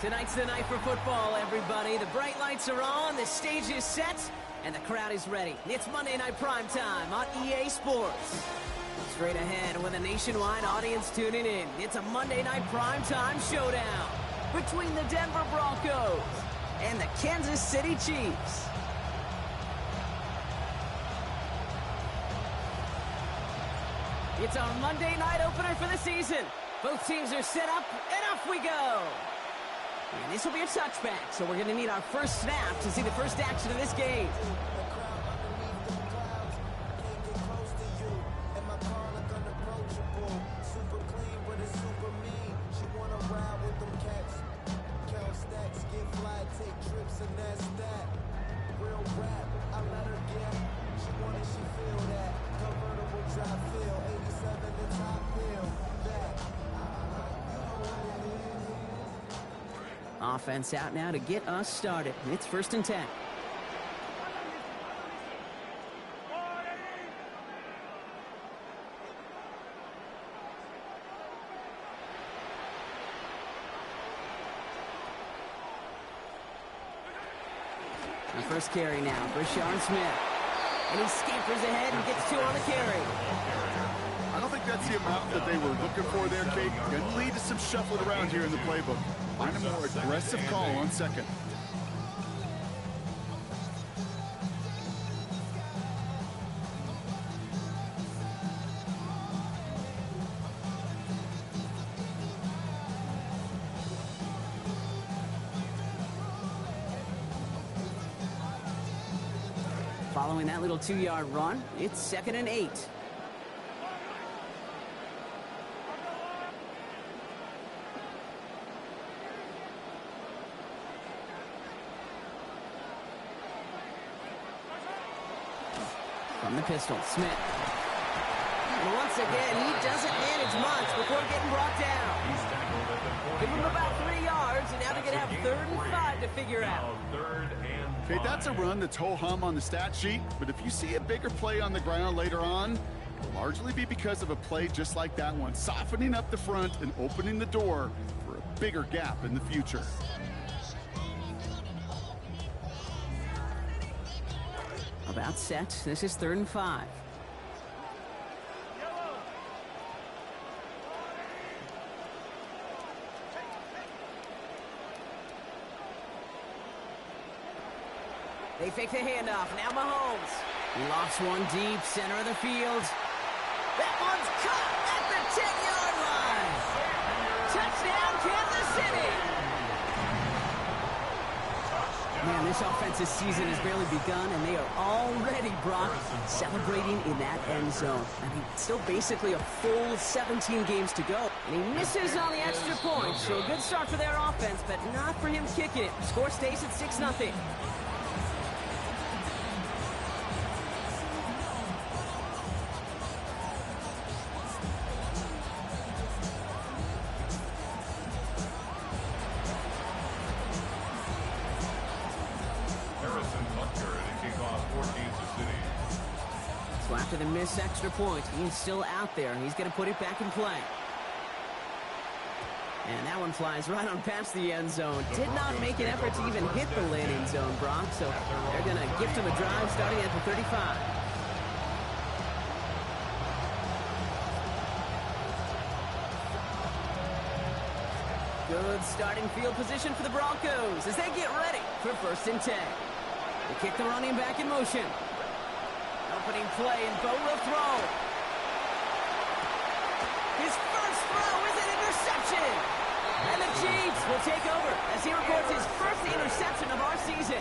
Tonight's the night for football, everybody. The bright lights are on, the stage is set, and the crowd is ready. It's Monday Night Primetime on EA Sports. Straight ahead with a nationwide audience tuning in, it's a Monday Night Primetime showdown between the Denver Broncos and the Kansas City Chiefs. It's our Monday night opener for the season. Both teams are set up, and off we go. And this will be a touchback, so we're going to need our first snap to see the first action of this game. Offense out now to get us started. It's 1st and 10. The first carry now, Brashard Smith. And he scampers ahead and gets 2 on the carry. I don't think that's the amount that they were looking for there, Kate. Going to lead to some shuffling around here in the playbook. Find a more aggressive call on second. Following that little 2-yard run, it's 2nd and 8. From the pistol, Smith. And once again, he doesn't manage much before getting brought down. Give him about 3 yards, and now they're going to have 3rd and 5 to figure out. Okay, that's a run that's ho-hum on the stat sheet, but if you see a bigger play on the ground later on, it'll largely be because of a play just like that one, softening up the front and opening the door for a bigger gap in the future. About set. This is 3rd and 5. They fake the handoff. Now Mahomes. He lost one deep, center of the field. That one's caught at the 10-yard line. Touchdown, Kansas City. Man, this offensive season has barely begun, and they are already, Brock, celebrating in that end zone. I mean, still basically a full 17 games to go. And he misses on the extra point, so a good start for their offense, but not for him kicking it. Score stays at 6-0. So after the missed extra point, he's still out there. He's going to put it back in play. And that one flies right on past the end zone. Did not make an effort to even hit the landing zone, Brock. So they're going to gift him a drive starting at the 35. Good starting field position for the Broncos as they get ready for 1st and 10. They kick the running back in motion. Opening play, and Bo will throw. His first throw is an interception. And the Chiefs will take over as he records his first interception of our season.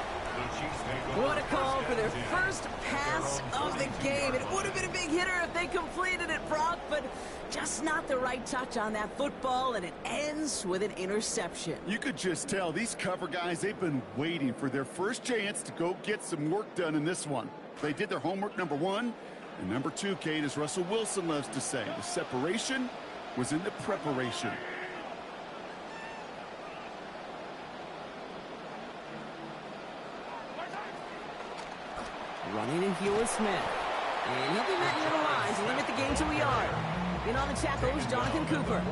What a call for their first pass of the game. It would have been a big hitter if they completed it, Brock, but just not the right touch on that football, and it ends with an interception. You could just tell these cover guys, they've been waiting for their first chance to go get some work done in this one. They did their homework, number 1. And number 2, Kate, as Russell Wilson loves to say, the separation was in the preparation. Running in heel with Smith. And he'll be met near the line to limit the game to a yard. In on the tackle is Jonathan Cooper.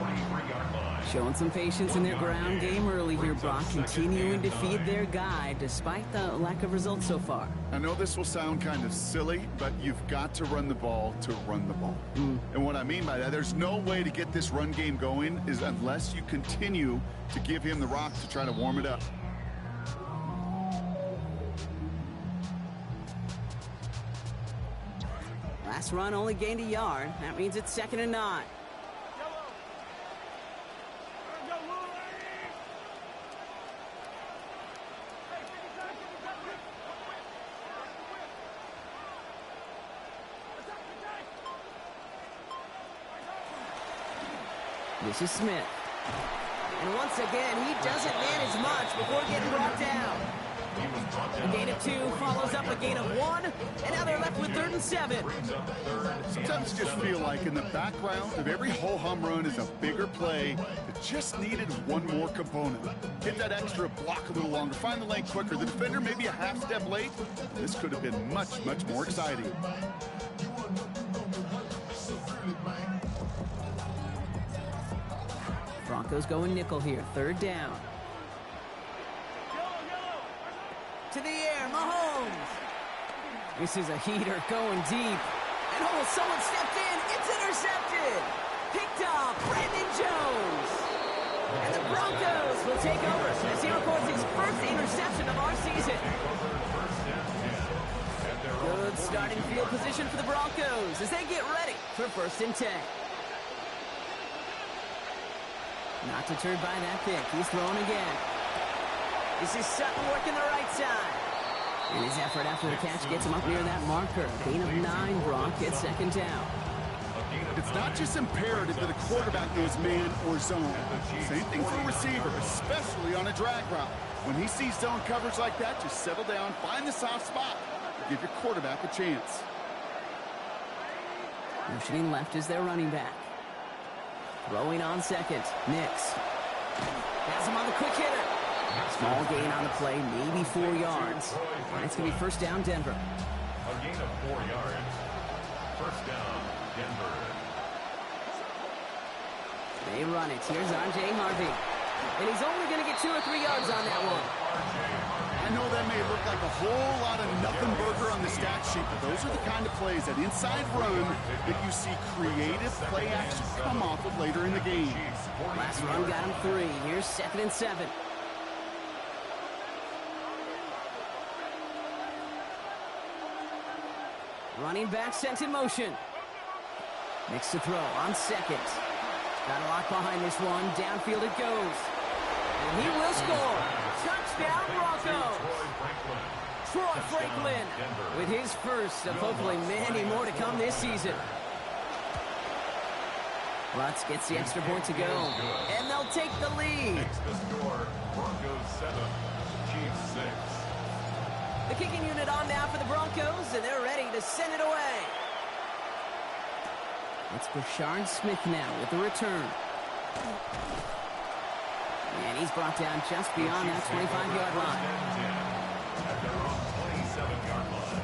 Showing some patience in their ground game early here, Brock, continuing to feed their guy despite the lack of results so far. I know this will sound kind of silly, but you've got to run the ball to run the ball. And what I mean by that, there's no way to get this run game going is unless you continue to give him the rock to try to warm it up. Last run only gained a yard. That means it's 2nd and 9. This is Smith. And once again, he doesn't manage much before getting brought down. A gain of 2 follows up a gain of 1, and now they're left with 3rd and 7. Sometimes you just feel like in the background of every ho-hum run is a bigger play that just needed one more component. Hit that extra block a little longer, find the lane quicker. The defender maybe a half step late. This could have been much, much more exciting. Broncos going nickel here, 3rd down. To the air, Mahomes. This is a heater going deep. And oh, someone stepped in. It's intercepted. Picked off Brandon Jones. And the Broncos will take over as he records his first interception of our season. Good starting field position for the Broncos as they get ready for 1st and 10. Not deterred by that pick. He's throwing again. This is Sutton working the right side. And his effort after the catch gets him up near that marker. Gain of 9, Brock. It's 2nd down. It's not just imperative that a quarterback knows man or zone. Same thing for a receiver, especially on a drag route. When he sees zone coverage like that, just settle down, find the soft spot, give your quarterback a chance. Motioning left is their running back. Throwing on 2nd. Nix. Has him on the quick hitter. Small gain on the play, maybe 4 yards. And it's going to be 1st down, Denver. A gain of 4 yards. 1st down, Denver. They run it. Here's R.J. Harvey. And he's only going to get 2 or 3 yards on that one. I know that may look like a whole lot of nothing burger on the stat sheet, but those are the kind of plays, that inside run, that you see creative play action come off of later in the game. Last run got him 3. Here's 2nd and 7. Running back sent in motion. Nix to throw on 2nd. Got a lot behind this one. Downfield it goes. And he will score. Touchdown, Broncos. Troy Franklin with his first of hopefully many more to come this season. Lutz gets the extra point to go. And they'll take the lead. Makes the score. Broncos 7, Chiefs 6. The kicking unit on now for the Broncos, and they're ready to send it away. It's Brashard Smith now with the return. And he's brought down just beyond that 25-yard line. At their own 27-yard line.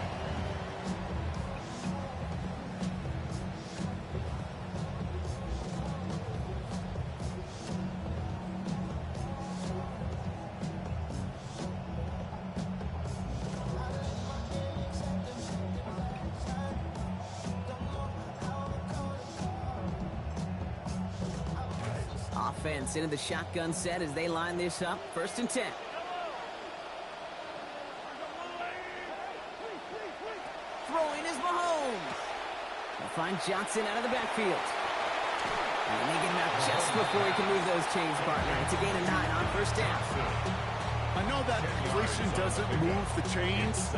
Offense into the shotgun set as they line this up. 1st and 10. Throwing is Mahomes. They'll find Johnson out of the backfield. And they get him out just before he can move those chains, partner. It's a gain of 9 on 1st down. I know that completion doesn't move the chains.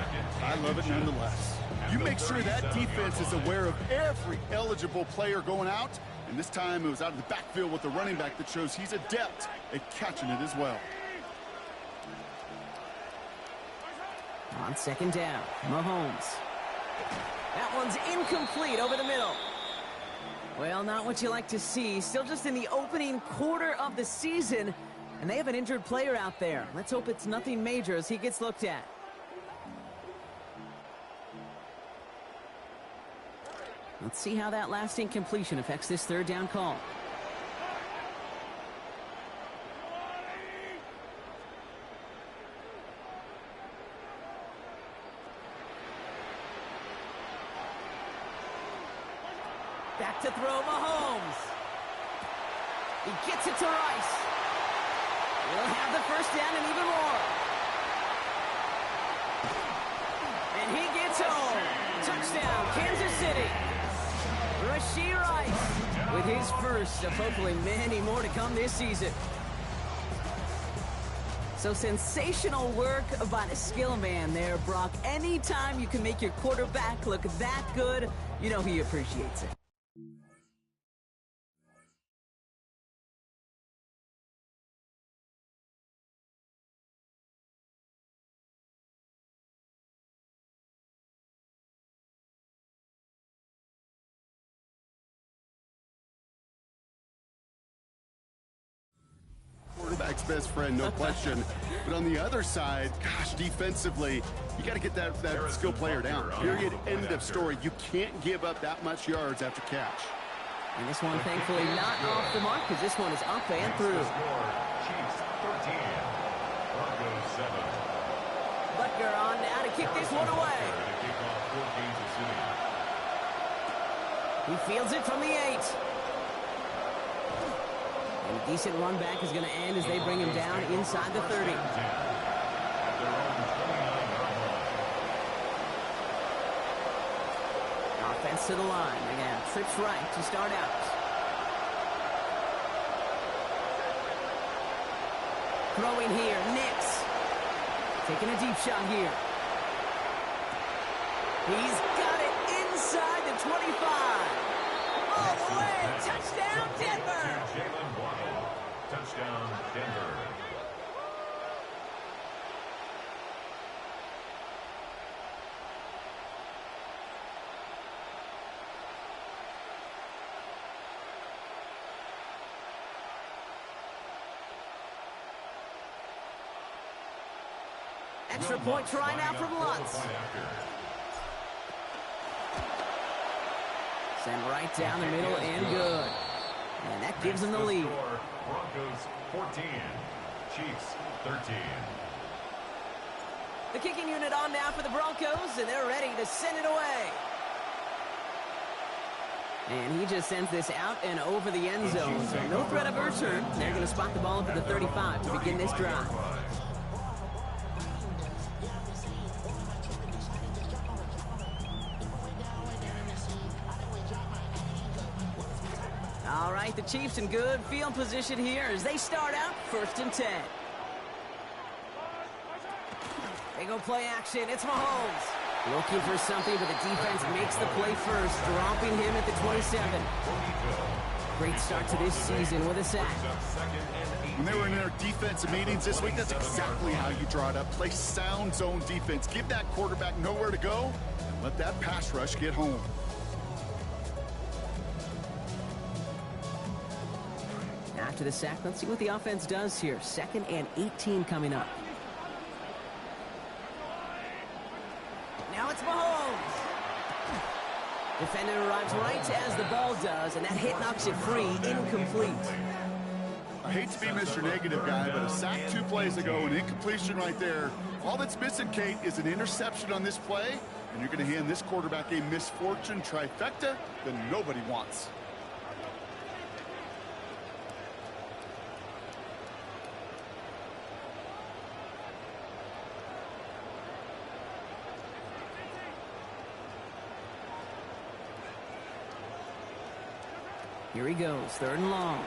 I love it nonetheless. You make sure that defense is aware of every eligible player going out. And this time it was out of the backfield with the running back that shows he's adept at catching it as well. On 2nd down, Mahomes. That one's incomplete over the middle. Well, not what you like to see. Still just in the opening quarter of the season. And they have an injured player out there. Let's hope it's nothing major as he gets looked at. Let's see how that last incompletion affects this 3rd down call. Back to throw, Mahomes. He gets it to Rice. We'll have the first down and even more. And he gets home. Touchdown, Kansas City. Rashee Rice with his first of hopefully many more to come this season. So sensational work by the skill man there, Brock. Anytime you can make your quarterback look that good, you know he appreciates it. Quarterback's best friend, no question. But on the other side, gosh, defensively, you got to get that skill player down. Period, end of story. You can't give up that much yards after catch. And this one, thankfully, not off the mark because this one is up and through. Chiefs 13, Broncos 7. Butker on now to kick this one away. He fields it from the 8. And a decent run back is going to end as they bring him down inside the 30. Offense to the line. Again, trips right to start out. Throwing here, Nix. Taking a deep shot here. He's got it inside the 25. All the way. Touchdown, Denver. Touchdown, Denver. Extra point try now from Lutz. Send right down the middle and good. And that gives them the lead. Broncos 14, Chiefs 13. The kicking unit on now for the Broncos, and they're ready to send it away. And he just sends this out and over the end zone. So no threat of a return. They're going to spot the ball up at the 35 to begin this drive. All right, the Chiefs in good field position here as they start out 1st and 10. They go play action. It's Mahomes. Looking for something, but the defense makes the play first, dropping him at the 27. Great start to this season with a sack. When they were in their defensive meetings this week, that's exactly how you draw it up. Play sound zone defense. Give that quarterback nowhere to go, and let that pass rush get home. After the sack, let's see what the offense does here. 2nd and 18 coming up. Now it's Mahomes. Defender arrives right as the ball does, and that hit knocks it free, incomplete. I hate to be Mr. Negative guy, but a sack 2 plays ago, an incompletion right there. All that's missing, Kate, is an interception on this play, and you're going to hand this quarterback a misfortune trifecta that nobody wants. Here he goes, 3rd and long.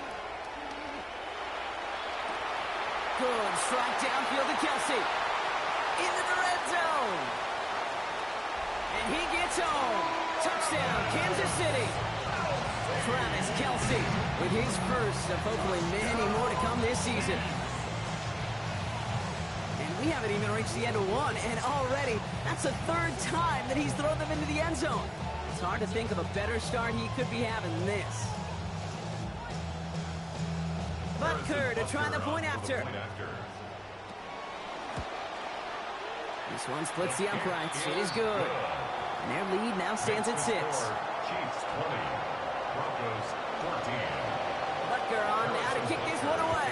Good strike downfield to Kelsey. Into the red zone. And he gets home. Touchdown, Kansas City. Travis Kelsey with his first of hopefully many more to come this season. And we haven't even reached the end of one, and already that's the 3rd time that he's thrown them into the end zone. It's hard to think of a better start he could be having than this. Butker to try the point after. This one splits the uprights. It is good. And their lead now stands at 6. Chiefs 20, Broncos 14. Butker on now to kick this one away.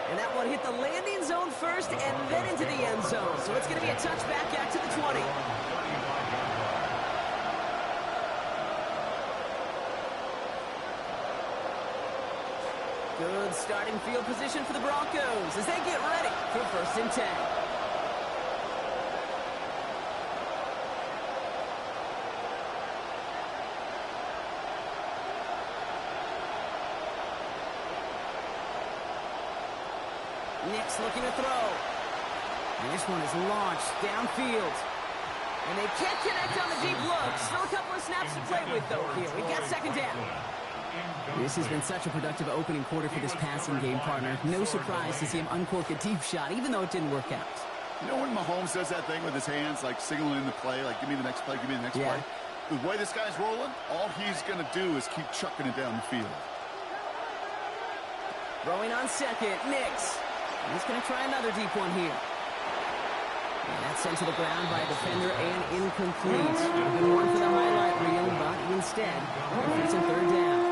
And that one hit the landing zone first and then into the end zone. So it's going to be a touchback out to the 20. Good starting field position for the Broncos as they get ready for 1st and 10. Nick's looking to throw. And this one is launched downfield. And they can't connect on the deep look. Still a couple of snaps to play with, though, here. We've got 2nd down. This has been such a productive opening quarter for this passing game, partner. No surprise to see him uncork a deep shot, even though it didn't work out. You know when Mahomes does that thing with his hands, like signaling the play, like, give me the next play, give me the next play? The way this guy's rolling, all he's going to do is keep chucking it down the field. Throwing on 2nd, Nix. He's going to try another deep one here. And that's sent to the ground by a defender and incomplete. A good one for the highlight reel, but instead, it's a 3rd down.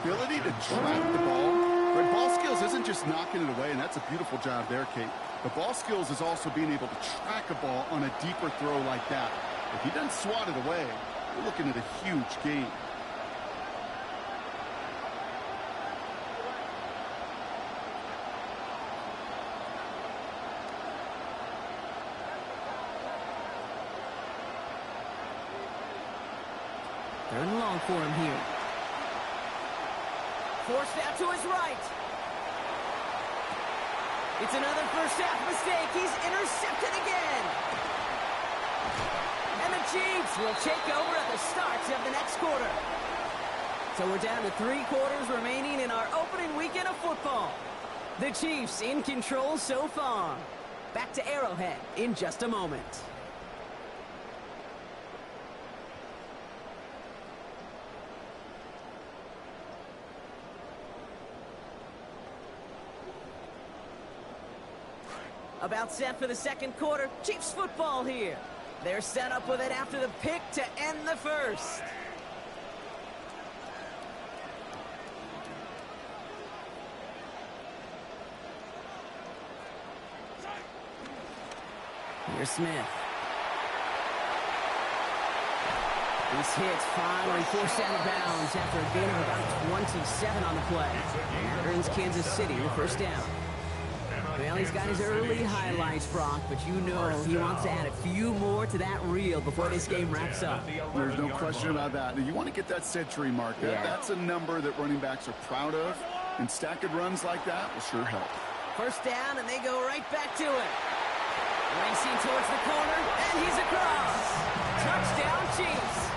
The ability to track the ball. Right, ball skills isn't just knocking it away, and that's a beautiful job there, Kate. The ball skills is also being able to track a ball on a deeper throw like that. If he doesn't swat it away, we're looking at a huge gain. Third and long for him here. Forced out to his right. It's another first half mistake. He's intercepted again. And the Chiefs will take over at the start of the next quarter. So we're down to 3 quarters remaining in our opening weekend of football. The Chiefs in control so far. Back to Arrowhead in just a moment. About set for the 2nd quarter. Chiefs football here. They're set up with it after the pick to end the 1st. Here's Smith. This hit's finally forced out of bounds after a gain of about 27 on the play. And that earns Kansas City the 1st down. Well, he's got his early highlights, Brock, but you know he wants to add a few more to that reel before this game wraps up. There's no question about that. You want to get that century mark. That's a number that running backs are proud of, and stacking runs like that will sure help. 1st down, and they go right back to it. Racing towards the corner, and he's across. Touchdown, Chiefs.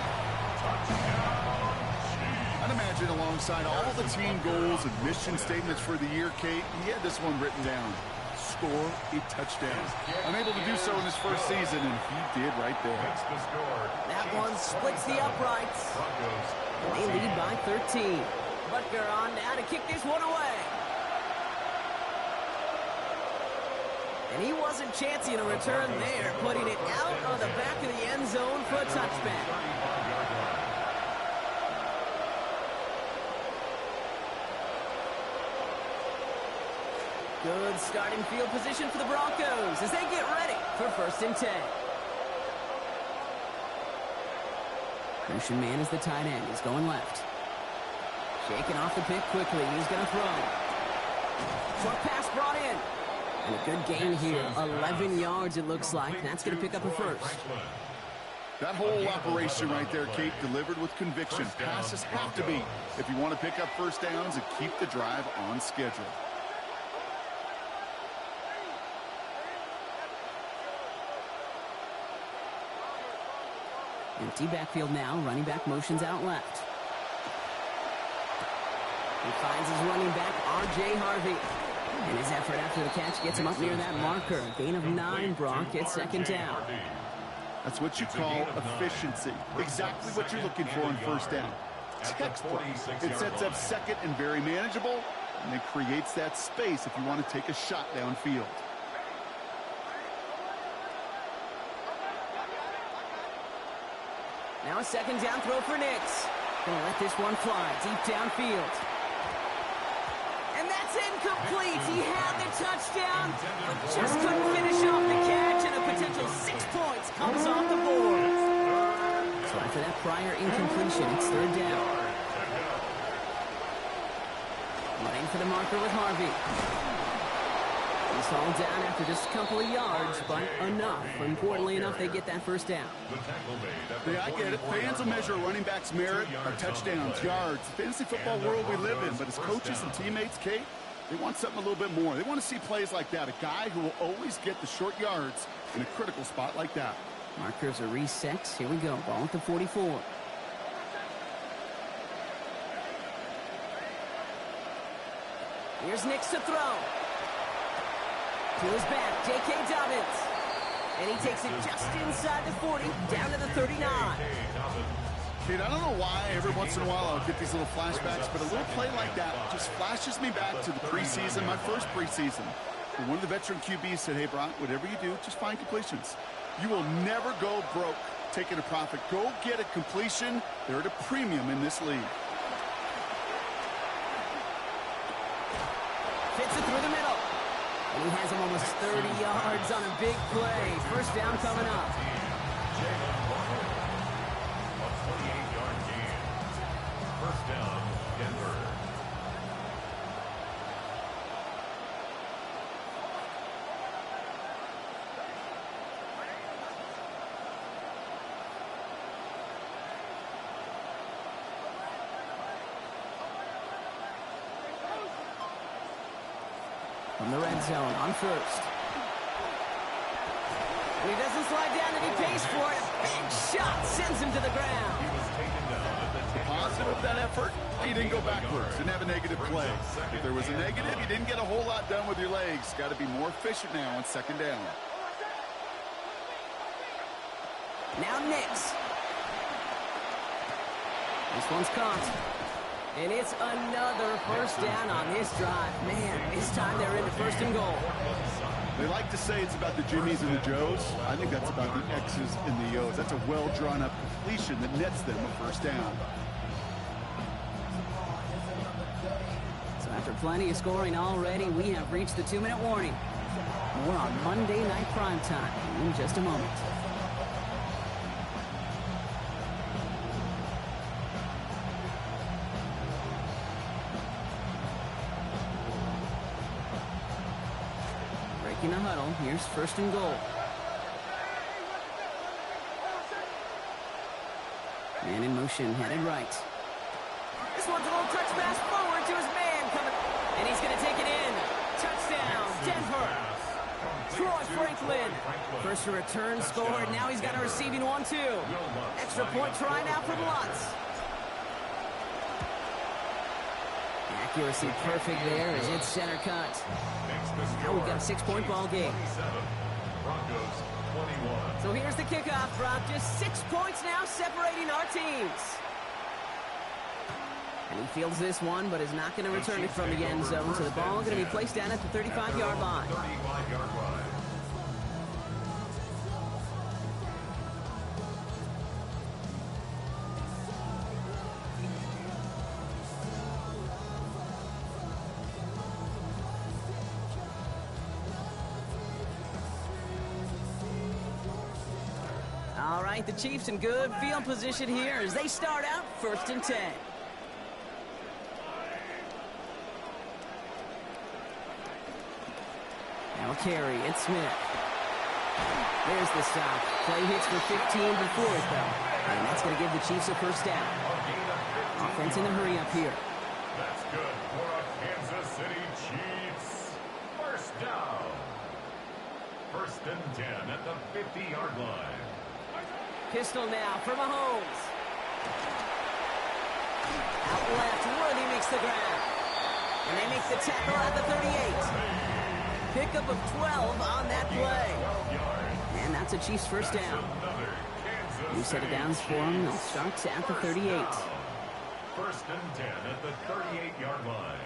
I'd imagine alongside all the team goals and mission statements for the year, Kate, he had this one written down. Score a touchdown. Unable to do so in his 1st season, and he did right there. That one splits the uprights. They lead by 13. Butker on now to kick this one away. And he wasn't chancing a return there, putting it out on the back of the end zone for a touchback. Good starting field position for the Broncos as they get ready for 1st and 10. Christian Mann is the tight end. He's going left. Shaking off the pick quickly. He's going to throw. Short pass brought in. And a good gain here. 11 yards it looks like. That's going to pick up a 1st. That whole operation right there, Kate, delivered with conviction. Passes have to be if you want to pick up 1st downs and keep the drive on schedule. Empty backfield now. Running back motions out left. He finds his running back, R.J. Harvey. And his effort after the catch gets him up near that marker. Gain of 9, Bronc. It's 2nd down. That's what you call efficiency. Exactly what you're looking for on 1st down. Textbook. It sets up 2nd and very manageable, and it creates that space if you want to take a shot downfield. Now a 2nd down throw for Nix. Gonna let this one fly deep downfield. And that's incomplete. He had the touchdown, but just couldn't finish off the catch, and a potential 6 points comes off the board. So after that prior incompletion, it's 3rd down. for the marker with Harvey. He's hauled down after just a couple of yards, but enough. Importantly enough, they get that first down. Yeah, I get it. Fans will measure a running back's merit by touchdowns, yards, the fantasy football world we live in. But as coaches and teammates, Kate, they want something a little bit more. They want to see plays like that, a guy who will always get the short yards in a critical spot like that. Markers are reset. Here we go. Ball at the 44. Here's Nix to throw. To his back, J.K. Dobbins. And he takes it just inside the 40, down to the 39. Kate, I don't know why every once in a while I'll get these little flashbacks, but a little play like that just flashes me back to the preseason, my first preseason. And one of the veteran QBs said, hey, Bronc, whatever you do, just find completions. You will never go broke taking a profit. Go get a completion. They're at a premium in this league. Fits it through the middle. And he has him almost 30 yards on a big play. First down coming up. A 28-yard gain. First down, Denver. From the red zone on first. And he doesn't slide down and he pays for it. A big shot sends him to the ground. Positive of that effort, he didn't go backwards, didn't have a negative play. If there was a negative, you didn't get a whole lot done with your legs. Got to be more efficient now on second down. Now Nix. This one's caught. And it's another first down on this drive. Man, this time they're into first and goal. They like to say it's about the Jimmies and the Joes. I think that's about the X's and the O's. That's a well-drawn-up completion that nets them a first down. So after plenty of scoring already, we have reached the 2-minute warning. More on Monday Night Primetime in just a moment. In the huddle, here's first and goal. Man in motion, headed right. This one's a little touch pass forward to his man coming. And he's going to take it in. Touchdown, Denver. Troy Franklin. First return scored. Now he's got a receiving one, too. Extra point try now from Lutz. Accuracy perfect there as it's center cut. Now we've got a 6-point ball game. Broncos 21. So here's the kickoff, Brock. Just 6 points now separating our teams. And he fields this one, but is not going to return it from the end zone. So the ball going to be placed down at the 35-yard line. 35-yard line. All right, the Chiefs in good field position here as they start out first and 10. Now carry, it's Smith. There's the stop. Play hits for 15 before it, though. And that's going to give the Chiefs a first down. Offense in a hurry up here. That's good for our Kansas City Chiefs. First down. First and 10 at the 50-yard line. Pistol now for Mahomes. Out left, Worthy makes the grab. And they make the tackle at the 38. Pickup of 12 on that play. And that's a Chiefs first down. New set of downs for them. They'll start at the 38. First and 10 at the 38-yard line.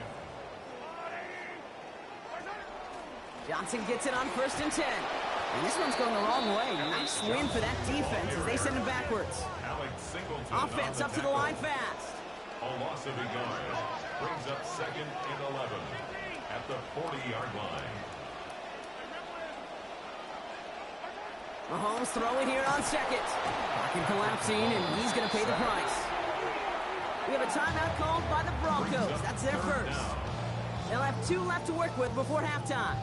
Johnson gets it on first and 10. And this one's going the wrong way. Nice win for that defense as they send him backwards. Offense up to the line fast. A loss of a yard brings up second and 11 at the 40-yard line. Mahomes throwing here on second. Pocket collapsing, and he's going to pay the price. We have a timeout called by the Broncos. That's their first. They'll have 2 left to work with before halftime.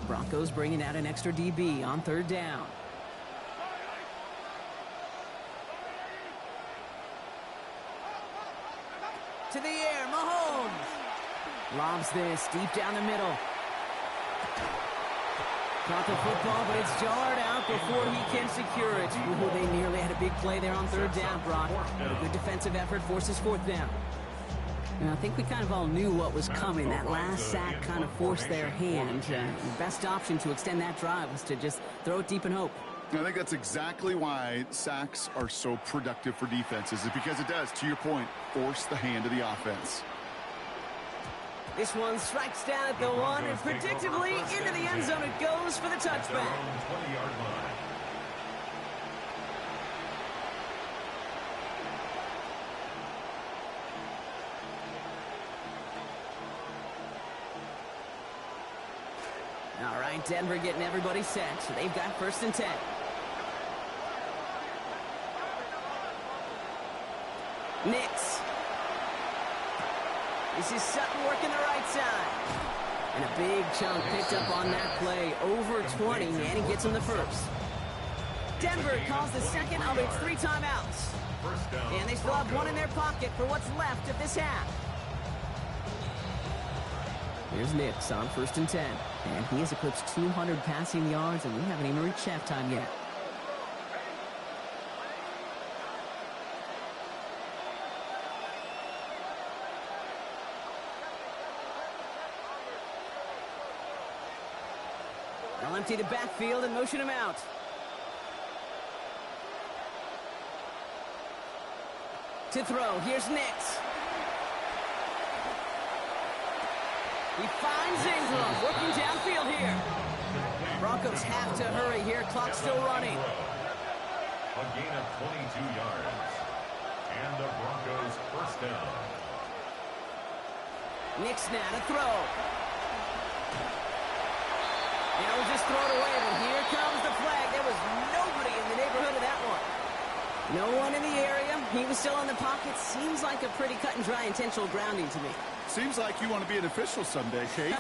Broncos bringing out an extra DB on 3rd down. To the air, Mahomes. Lobs this deep down the middle. Caught the football, but it's jarred out before he can secure it. Ooh, they nearly had a big play there on 3rd down, Brock. But a good defensive effort forces 4th down. And I think we kind of all knew what was coming. That last sack kind of forced their hand. The best option to extend that drive was to just throw it deep and hope. I think that's exactly why sacks are so productive for defenses, is because it does, to your point, force the hand of the offense. This one strikes down at the 1, and predictably into the end zone it goes for the touchback. All right, Denver getting everybody set. So they've got 1st and 10. Nix. This is Sutton working the right side. And a big chunk picked up on that play. Over 20, and he gets him the 1st. Denver calls the 2nd of its 3 timeouts. And they still have 1 in their pocket for what's left of this half. Here's Nix on 1st and 10. And he has eclipsed 200 passing yards, and we haven't even reached halftime yet. They'll empty the backfield and motion him out. To throw, here's Nix. He finds Ingram, working downfield here. Broncos have to hurry here, clock still running. A gain of 22 yards. And the Broncos 1st down. Nix now to throw. And he'll just throw it away, but here comes the flag. There was nobody in the neighborhood of that one. No one in the area. He was still in the pocket. Seems like a pretty cut and dry intentional grounding to me. Seems like you want to be an official someday, Kate.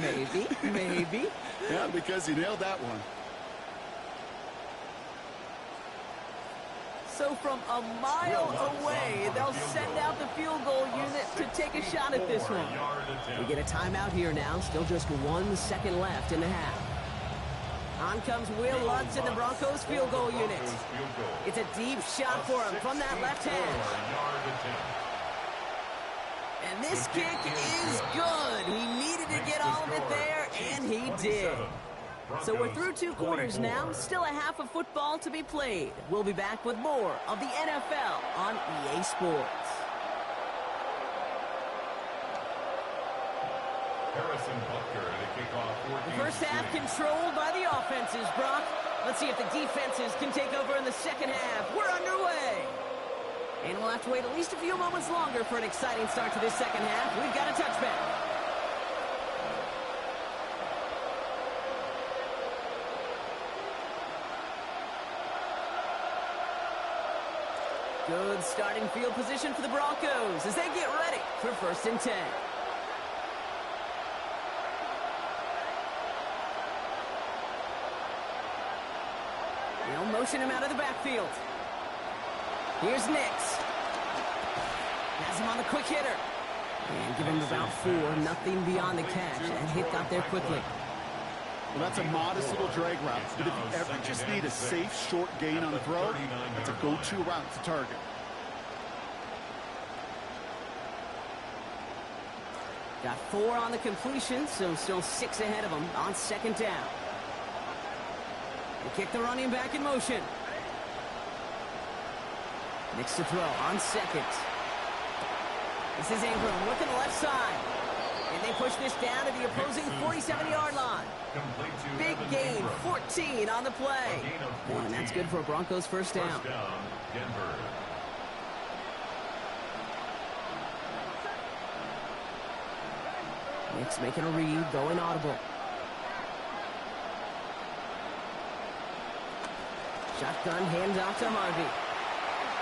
Maybe. Yeah, because you nailed that one. So from a mile away, they'll send out the field goal unit to take a shot at this one. We get a timeout here now. Still just 1 second left in the half. On comes Will Lutz in the Broncos field goal unit. It's a deep shot for him from that left hand. And this kick is good. He needed to get all of it there, and he did. So we're through 2 quarters now. Still a half of football to be played. We'll be back with more of the NFL on EA Sports. The first half controlled by the offenses, Brock. Let's see if the defenses can take over in the second half. We're underway. And we'll have to wait at least a few moments longer for an exciting start to this second half. We've got a touchback. Good starting field position for the Broncos as they get ready for 1st and 10. They'll motion him out of the backfield. Here's Nix. Has him on the quick hitter. And give him about 4, nothing beyond the catch. That hit got there quickly. Well, that's a modest little drag route, but if you ever just need a safe, short gain on the throw, that's a go-to route to target. Got 4 on the completion, so still 6 ahead of him on 2nd down. They kick the running back in motion. Nix to throw on 2nd. This is Ingram looking the left side. And they push this down to the opposing 47-yard line. Big gain, 14 on the play. And that's good for a Broncos 1st down. Denver. Nix making a read, going audible. Shotgun handoff to Harvey.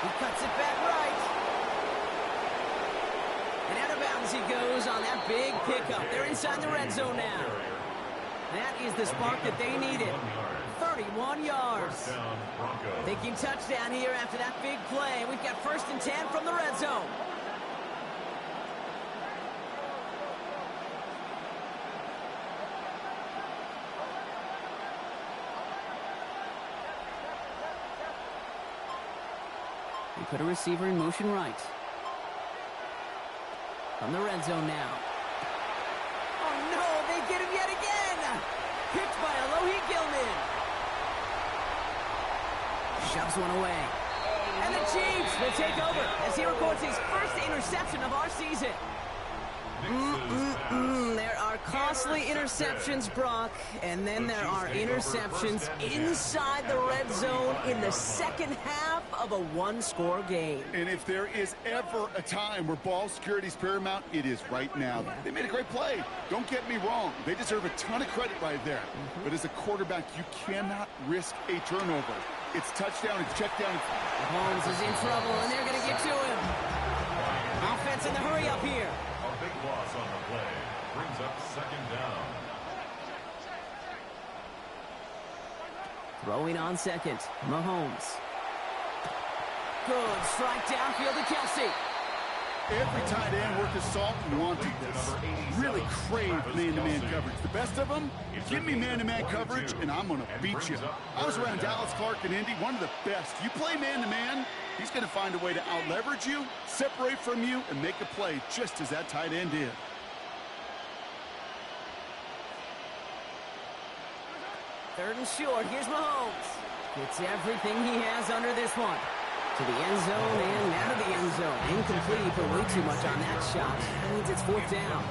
He cuts it back right. And out of bounds he goes on that big pickup. They're inside the red zone now. That is the spark that they needed. 31 yards. Thinking touchdown here after that big play. We've got 1st and 10 from the red zone. We put a receiver in motion right. From the red zone now. Oh no, they get him yet again! Picked by Alohi Gilman. Shoves one away. And the Chiefs will take over as he records his first interception of our season. There are costly interceptions, Brock, and then there are interceptions inside the red zone in the second half of a one-score game. And if there is ever a time where ball security is paramount, it is right now. Yeah. They made a great play. Don't get me wrong. They deserve a ton of credit right there. But as a quarterback, you cannot risk a turnover. It's touchdown, it's check down. Holmes is in trouble, and they're going to get to him. Offense in the hurry up here. A big loss on the play. Brings up 2nd down. Throwing on 2nd. Mahomes. Good strike downfield to Kelsey. Every tight end worth his salt wanted this. Really craved man-to-man coverage. The best of them, give me man-to-man coverage, and I'm going to beat you. I was around Dallas Clark and Indy, one of the best. You play man-to-man, he's going to find a way to out-leverage you, separate from you, and make a play just as that tight end did. Third and short. Here's Mahomes. Gets everything he has under this one. To the end zone and out of the end zone. Incomplete, but way too much on that shot. That means it's 4th down.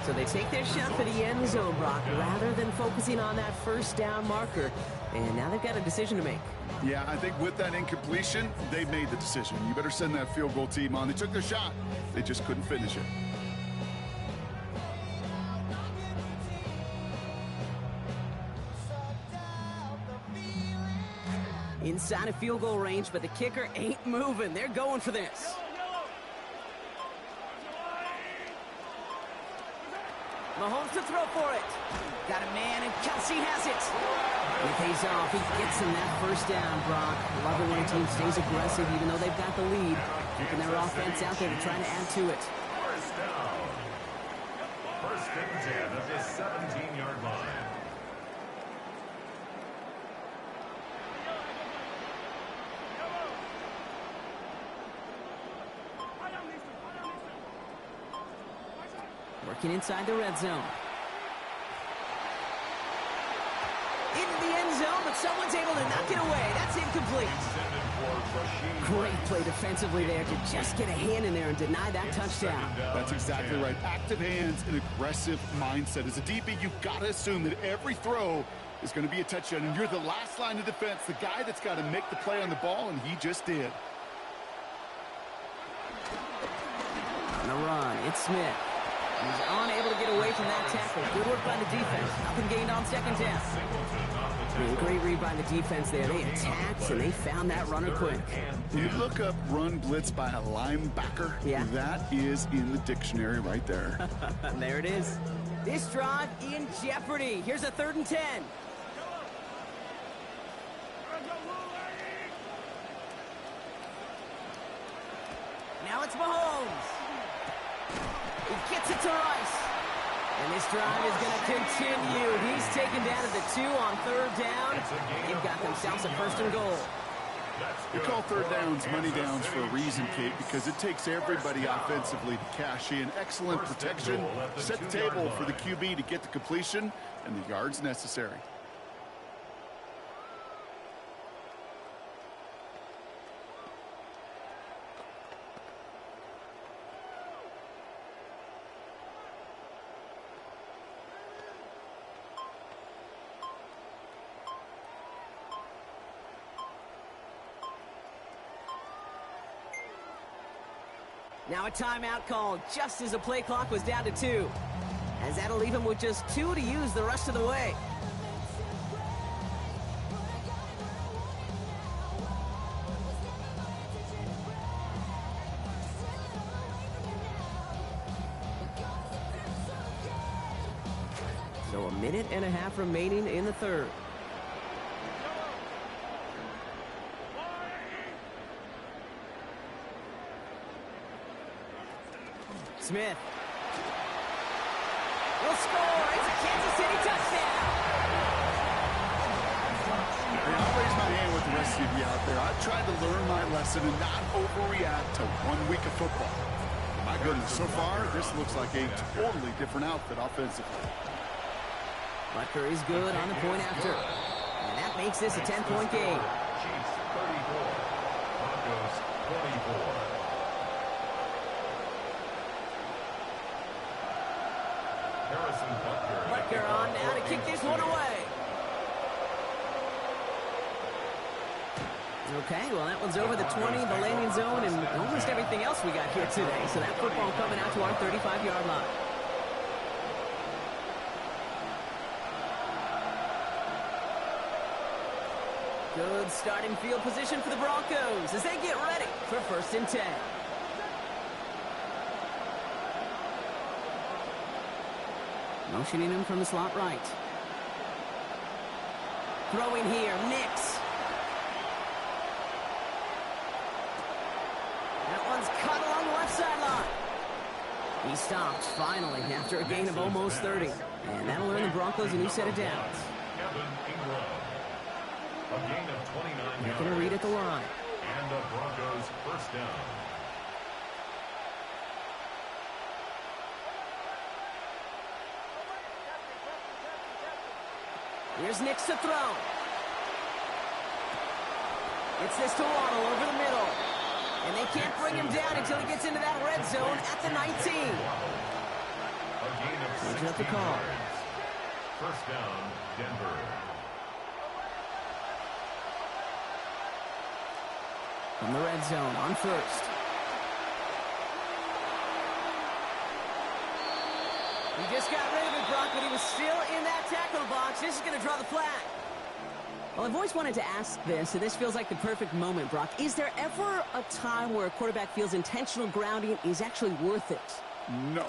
So they take their shot for the end zone, Brock, rather than focusing on that 1st down marker. And now they've got a decision to make. Yeah, I think with that incompletion, they made the decision. You better send that field goal team on. They took their shot. They just couldn't finish it. Inside of field goal range, but the kicker ain't moving. They're going for this. Mahomes to throw for it. Got a man, and Kelsey has it. And it pays off. He gets him that 1st down, Brock. Love it when a team stays aggressive, even though they've got the lead. Keeping their offense out there to try to add to it. 1st down. 1st and 10 at the 17-yard line. Working inside the red zone. Into the end zone, but someone's able to knock it away. That's incomplete. Great play defensively there to just get a hand in there and deny that touchdown. That's exactly right. Active hands and aggressive mindset. As a DB, you've got to assume that every throw is going to be a touchdown, and you're the last line of defense, the guy that's got to make the play on the ball, and he just did. On the run, it's Smith. He's unable to get away from that tackle. Good work by the defense. Nothing gained on 2nd down. Great read by the defense there. They attacked, and they found that runner quick. When you look up run blitz by a linebacker, that is in the dictionary right there. There it is. This drive in jeopardy. Here's a 3rd and 10. Now it's Mahomes. He gets it to Rice. And this drive is going to continue. He's taken down at the 2 on 3rd down. They've got themselves a 1st and goal. We call 3rd downs money downs for a reason, Kate, because it takes everybody offensively to cash in. Excellent protection. Set the table for the QB to get the completion and the yards necessary. Now a timeout called just as the play clock was down to 2. As that'll leave him with just 2 to use the rest of the way. Minute and a half remaining in the third. Smith will score. It's a Kansas City touchdown. I'll raise my hand with the rest of you out there. I've tried to learn my lesson and not overreact to 1 week of football. My goodness, so far, this looks like a totally different outfit offensively. Butker is good on the point after. And that makes this a 10-point game. Chiefs 34, Broncos 24. Butker on now to kick this one away. Okay, well, that one's over the 20, the landing zone, and almost everything else we got here today. So that football coming out to our 35-yard line. Good starting field position for the Broncos as they get ready for 1st and 10. Motioning him from the slot right. Throwing here, Nix. That one's cut along the left sideline. He stops finally after a gain of almost 30. And that'll earn the Broncos a new set of downs. A gain of 29 yards. They're going to read at the line. And the Broncos 1st down. Here's Nix to throw. It's this to Waddle over the middle. And they can't bring him down until he gets into that red zone at the 19. Changing up the call. 1st down, Denver. From the red zone on 1st. He just got rid of it, Brock, but he was still in that tackle box. This is going to draw the flag. Well, I've always wanted to ask this, and this feels like the perfect moment, Brock. Is there ever a time where a quarterback feels intentional grounding is actually worth it? No.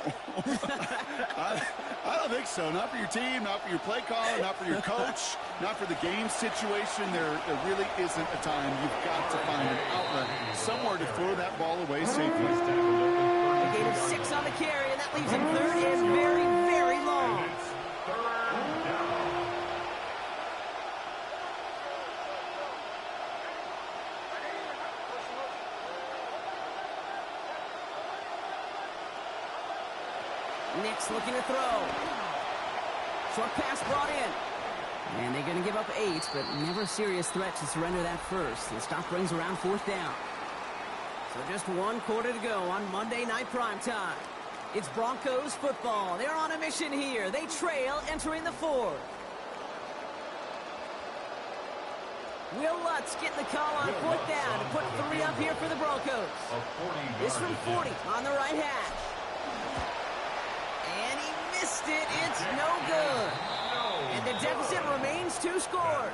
I don't think so. Not for your team, not for your play caller, not for your coach, not for the game situation. There really isn't a time. You've got to find an outlet somewhere to throw that ball away safely. A gain of 6 on the carry, and that leaves him 3rd and very, very long. Nix looking to throw. Short pass brought in. And they're going to give up 8, but never a serious threat to surrender that first. The stop brings around 4th down. So just 1 quarter to go on Monday Night Primetime. It's Broncos football. They're on a mission here. They trail entering the 4th. Will Lutz getting the call on 4th down to put 3 up here for the Broncos. This from 40 on the right hash. And he missed it. It's no good. And the deficit remains 2 scores.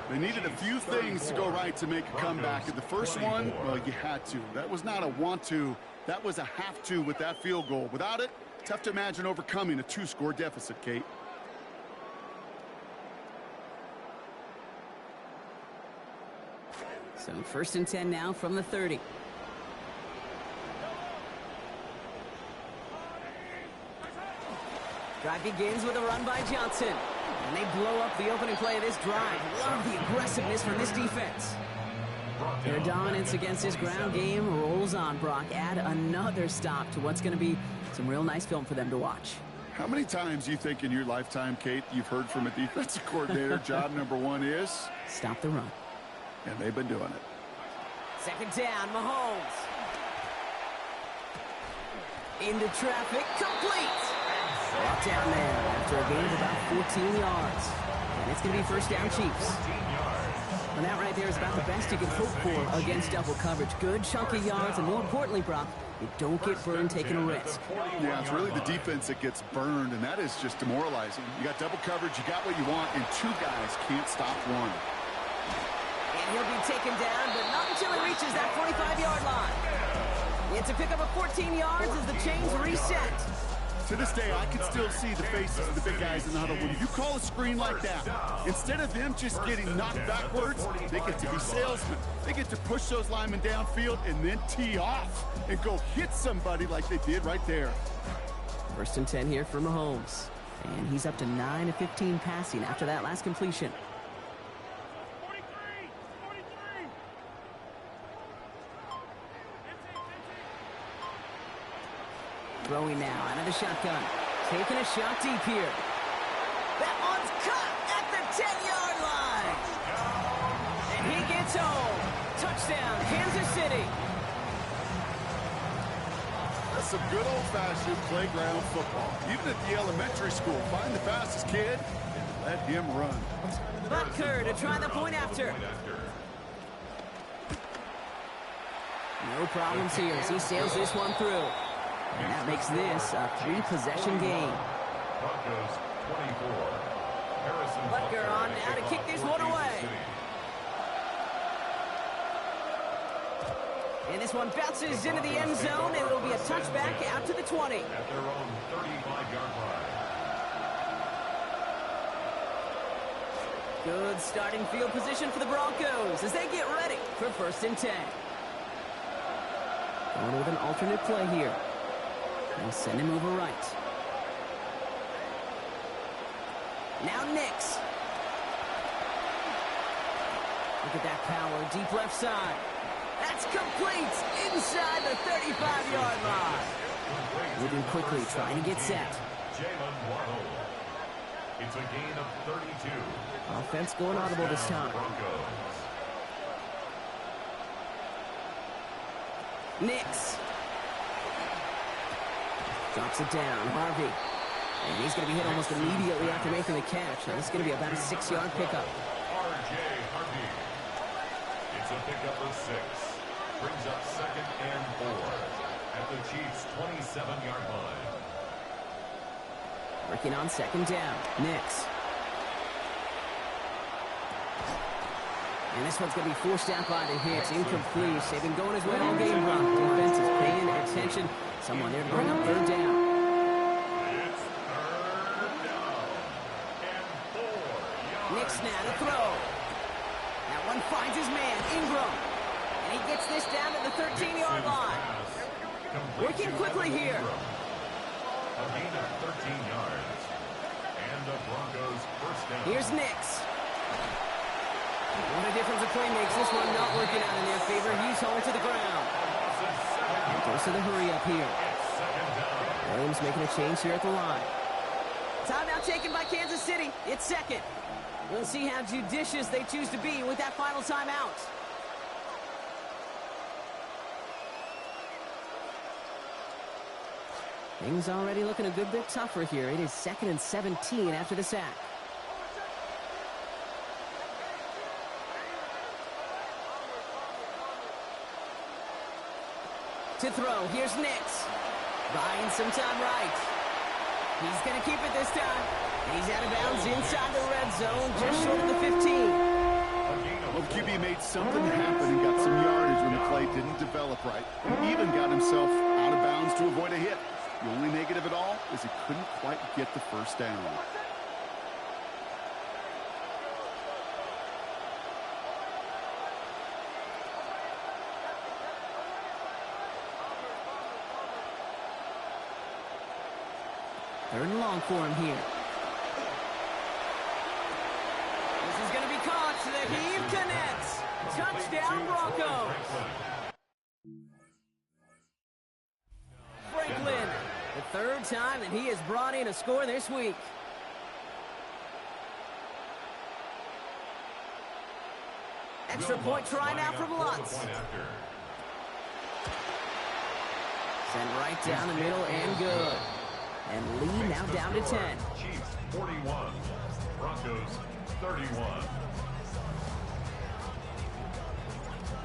They needed a few things to go right to make a comeback. And the first one, well, you had to. That was not a want to. That was a have to with that field goal. Without it, tough to imagine overcoming a 2-score deficit, Kate. So 1st and 10 now from the 30. Drive begins with a run by Johnson. And they blow up the opening play of this drive. Love the aggressiveness from this defense. Their dominance against this ground game rolls on, Brock. Add another stop to what's going to be some real nice film for them to watch. How many times do you think in your lifetime, Kate, you've heard from a defensive coordinator, job number 1 is? Stop the run. And they've been doing it. 2nd down, Mahomes. Into traffic, complete. Brought down there after a gain of about 14 yards. And it's going to be 1st down Chiefs. And that right there is about the best you can hope for against double coverage. Good chunky yards, and more importantly, Brock, you don't get burned taking a risk. Yeah, it's really the defense that gets burned, and that is just demoralizing. You got double coverage, you got what you want, and 2 guys can't stop 1. And he'll be taken down, but not until he reaches that 45-yard line. It's a pickup of 14 yards as the chains reset. To this day, I can still see the faces of the big guys in the huddle. When you call a screen like that, instead of them just getting knocked backwards, they get to be salesmen. They get to push those linemen downfield and then tee off and go hit somebody like they did right there. 1st and 10 here for Mahomes. And he's up to 9 of 15 passing after that last completion. Throwing now out of the shotgun. Taking a shot deep here. That one's caught at the 10-yard line. And he gets home. Touchdown, Kansas City. That's some good old-fashioned playground football. Even at the elementary school, find the fastest kid and let him run. Butker to try the point after. No problems here as he sails this one through. And that makes this a 3-possession game. Broncos 24. Butker on now to kick this one away. And this one bounces into the end zone, and it'll be a touchback out to the 20. At their own 35-yard line. Good starting field position for the Broncos as they get ready for 1st and 10. Going with an alternate play here. They'll send him over right. Now Nix. Look at that power, deep left side. That's complete inside the 35-yard line. Moving quickly, trying to get set. Jalen Waddle. It's a gain of 32. Offense going audible this time. Broncos. Nix. Drops it down, Harvey. And he's going to be hit almost immediately after making the catch. And it's going to be about a 6-yard pickup. R.J. Harvey. It's a pickup of 6. Brings up 2nd and 4 at the Chiefs' 27-yard line. Working on 2nd down. Nix. And this one's going to be forced out by the hits. Incomplete. They've been going his way all game long. Defense is paying attention. Someone there to bring up 3rd down. It's 3rd down and 4 yards. Nix now to throw. That one finds his man, Ingram. And he gets this down to the 13-yard line. Working quickly here. A gain of 13 yards. And the Broncos 1st down. Here's Nix. What a difference a play makes. This one not working out in their favor. He's home to the ground. Goes to the hurry up here. Williams making a change here at the line. Timeout taken by Kansas City. It's 2nd. We'll see how judicious they choose to be with that final timeout. Things already looking a good bit tougher here. It is 2nd and 17 after the sack. To throw, here's Nix. Buying some time right. He's going to keep it this time. And he's out of bounds inside the red zone, just short of the 15. Well, the QB made something happen and got some yardage when the play didn't develop right. And even got himself out of bounds to avoid a hit. The only negative at all is he couldn't quite get the 1st down. Third and long for him here. This is going to be caught. The heave connects. Touchdown, Broncos. Franklin, the 3rd time that he has brought in a score this week. Extra point try now from Lutz. Sent right down the middle and good. And lead now down to 10. Chiefs 41, Broncos 31.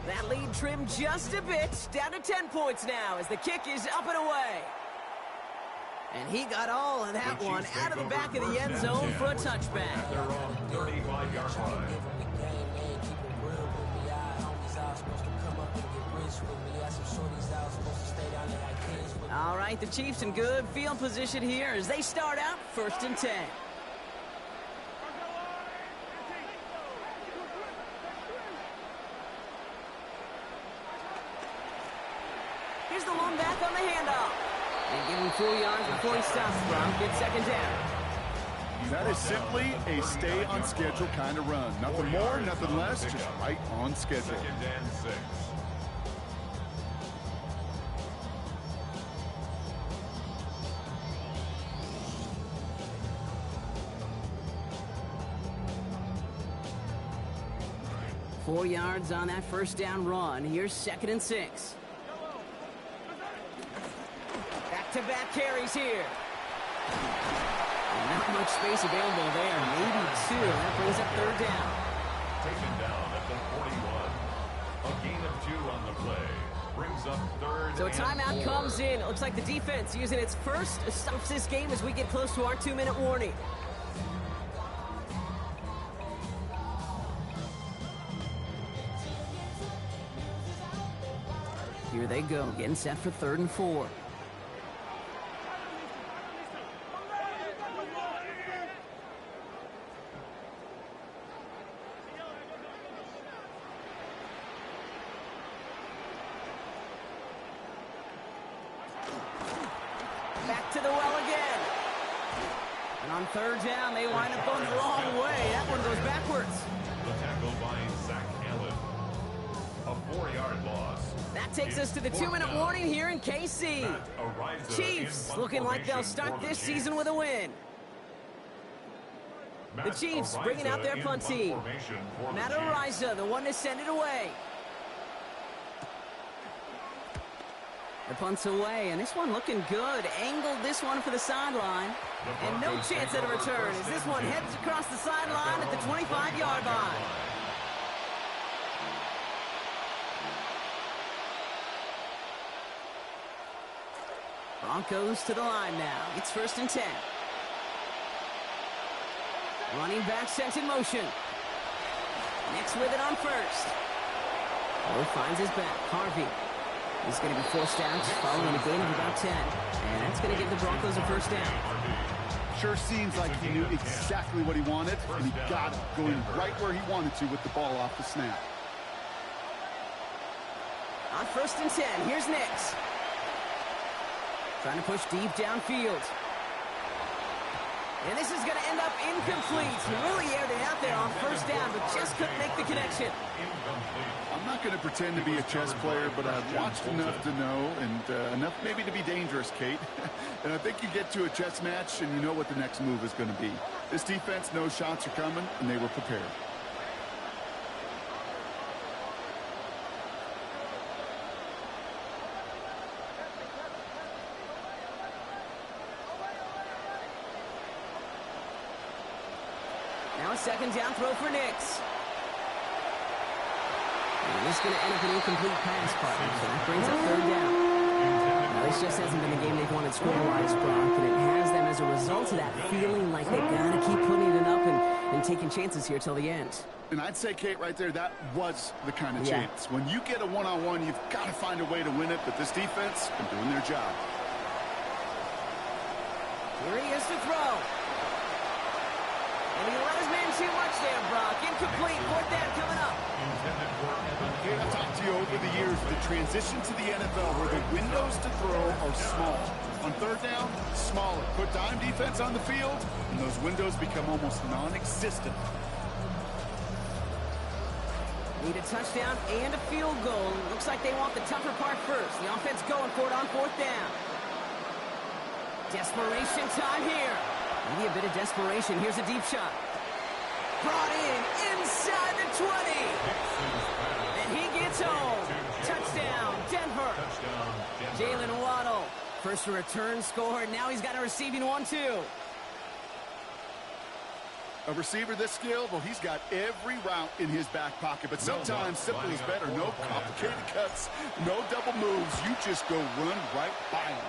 That lead trimmed just a bit, down to 10 points now as the kick is up and away. And he got all of that one out of the back of the end zone for a touchback. At their own 35-yard line. All right. right, the Chiefs in good field position here as they start out 1st and 10. Here's the one back on the handoff. And give him 4 yards before he stops. Brown gets 2nd down. That is simply a stay on schedule kind of run. Nothing more, nothing less, just right on schedule. 2nd and 6. Four yards on that 1st down run. Here's 2nd and 6. Back-to-back carries here. Not much space available there. Maybe 2. That brings up 3rd down. Taken down at the 41. A gain of 2 on the play. Brings up 3rd So a and timeout 4. comes in. It looks like the defense using its first stops this game as we get close to our 2-minute warning. Here they go, getting set for 3rd and 4. Back to the well again. And on 3rd down, they wind up going the wrong way. That one goes backwards. The tackle by Zach Allen. A 4-yard loss. That takes us to the 2-minute warning here in KC. Chiefs looking like they'll start this season with a win. The Chiefs bringing out their punt team. Matt Ariza, the one to send it away. The punt's away, and this one looking good. Angled this one for the sideline. And no chance at a return as this one heads across the sideline at the 25-yard line. Broncos to the line now. It's 1st and 10. Running back sent in motion. Next with it on 1st. Oh, finds his back. Harvey. He's going to be forced out following a gain of about 10. And that's going to give the Broncos a 1st down. Sure seems like he knew exactly what he wanted, and he got it, going right where he wanted to with the ball off the snap. On 1st and 10, here's Nix. Trying to push deep downfield. And this is going to end up incomplete. He really aired it out there on 1st down, but just couldn't make the connection. I'm not going to pretend to be a chess player, but I've watched enough to know, and enough maybe to be dangerous, Kate. And I think you get to a chess match, and you know what the next move is going to be. This defense knows shots are coming, and they were prepared. Now a 2nd down throw for Nix. And this is going to end up an incomplete pass, partner. So that brings up 3rd down. Now, this just hasn't been the game they've wanted score-wise, Brock, and it has them as a result of that feeling like they've got to keep putting it up and taking chances here till the end. And I'd say, Kate, right there, that was the kind of chance. When you get a one-on-one, you've got to find a way to win it, but this defense is doing their job. Here he is to throw. And he let his man too much there, Brock. Incomplete. 4th down coming up. Kate, I've talked to you over the years, the transition to the NFL where the windows to throw are small. On 3rd down, smaller. Put dime defense on the field, and those windows become almost non-existent. Need a touchdown and a field goal. Looks like they want the tougher part first. The offense going for it on 4th down. Desperation time here. Maybe a bit of desperation. Here's a deep shot. Brought in inside the 20. And he gets home. Touchdown, Denver. Jalen Waddle. First return score. Now he's got a receiving one, too. A receiver this skilled, well, he's got every route in his back pocket. But sometimes simple is better. No complicated cuts, no double moves. You just go run right by him.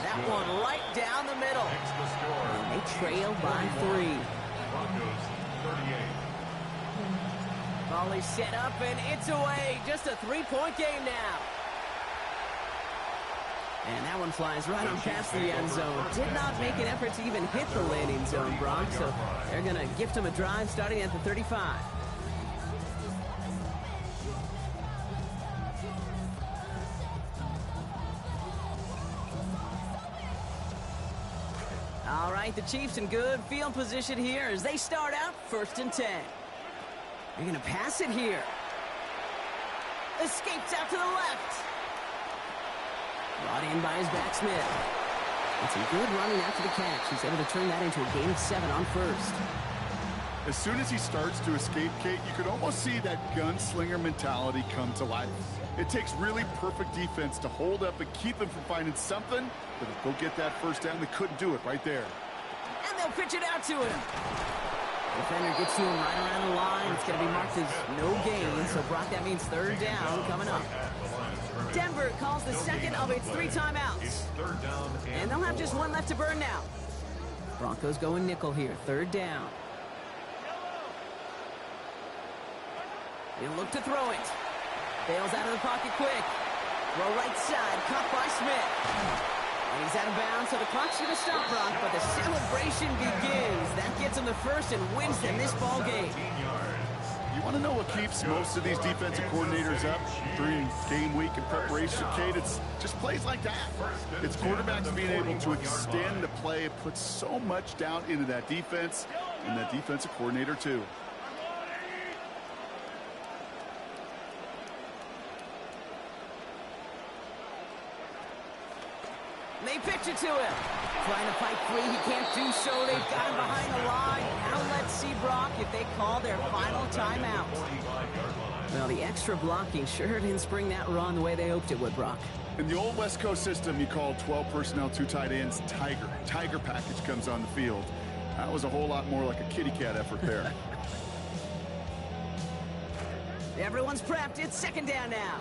That one right down the middle. And they trail by 3. Broncos 38. Ball is set up, and it's away. Just a 3-point game now. And that one flies right on past the end zone. Did not make an effort to even hit the landing zone, Bronx. So they're going to gift him a drive starting at the 35. All right, the Chiefs in good field position here as they start out 1st and 10. They're going to pass it here. Escapes out to the left. Brought in by his back Smith. And some good running after the catch. He's able to turn that into a gain of 7 on 1st. As soon as he starts to escape, Kate, you could almost see that gunslinger mentality come to life. It takes really perfect defense to hold up and keep them from finding something, but if they'll get that first down, they couldn't do it right there. And they'll pitch it out to him. Defender gets to him right around the line. It's going to be marked as no gain, so Brock, that means 3rd down coming up. Denver calls the second of its 3 timeouts. And they'll have just 1 left to burn now. Broncos going nickel here, 3rd down. He'll look to throw it. Bails out of the pocket quick. Throw right side, caught by Smith. And he's out of bounds, so the clock's going to stop, Brock, but the celebration begins. That gets him the first and wins them this ball game. You want to know what keeps most of these defensive coordinators up during game week and preparation, Kate? It's just plays like that. It's quarterbacks being able to extend the play. It puts so much doubt into that defense and that defensive coordinator, too. They pitch it to him. Trying to fight free. He can't do so. They've got him behind the line. Now let's see, Brock, if they call their final timeout. Well, the extra blocking sure didn't spring that run the way they hoped it would, Brock. In the old West Coast system, you called 12 personnel, 2 tight ends, Tiger. Tiger package comes on the field. That was a whole lot more like a kitty cat effort there. Everyone's prepped. It's 2nd down now.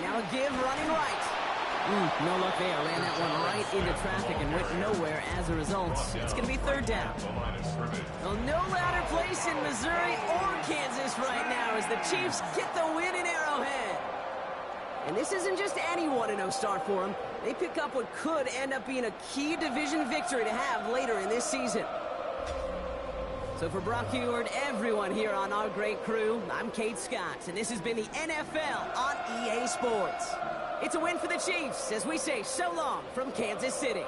Now a give running right. No luck there. Ran that one right into traffic and went nowhere as a result. It's going to be 3rd down. Well, no louder place in Missouri or Kansas right now as the Chiefs get the win in Arrowhead. And this isn't just any 1-0 start for them. They pick up what could end up being a key division victory to have later in this season. So for Brock Heward, everyone here on our great crew, I'm Kate Scott, and this has been the NFL on EA Sports. It's a win for the Chiefs as we say so long from Kansas City.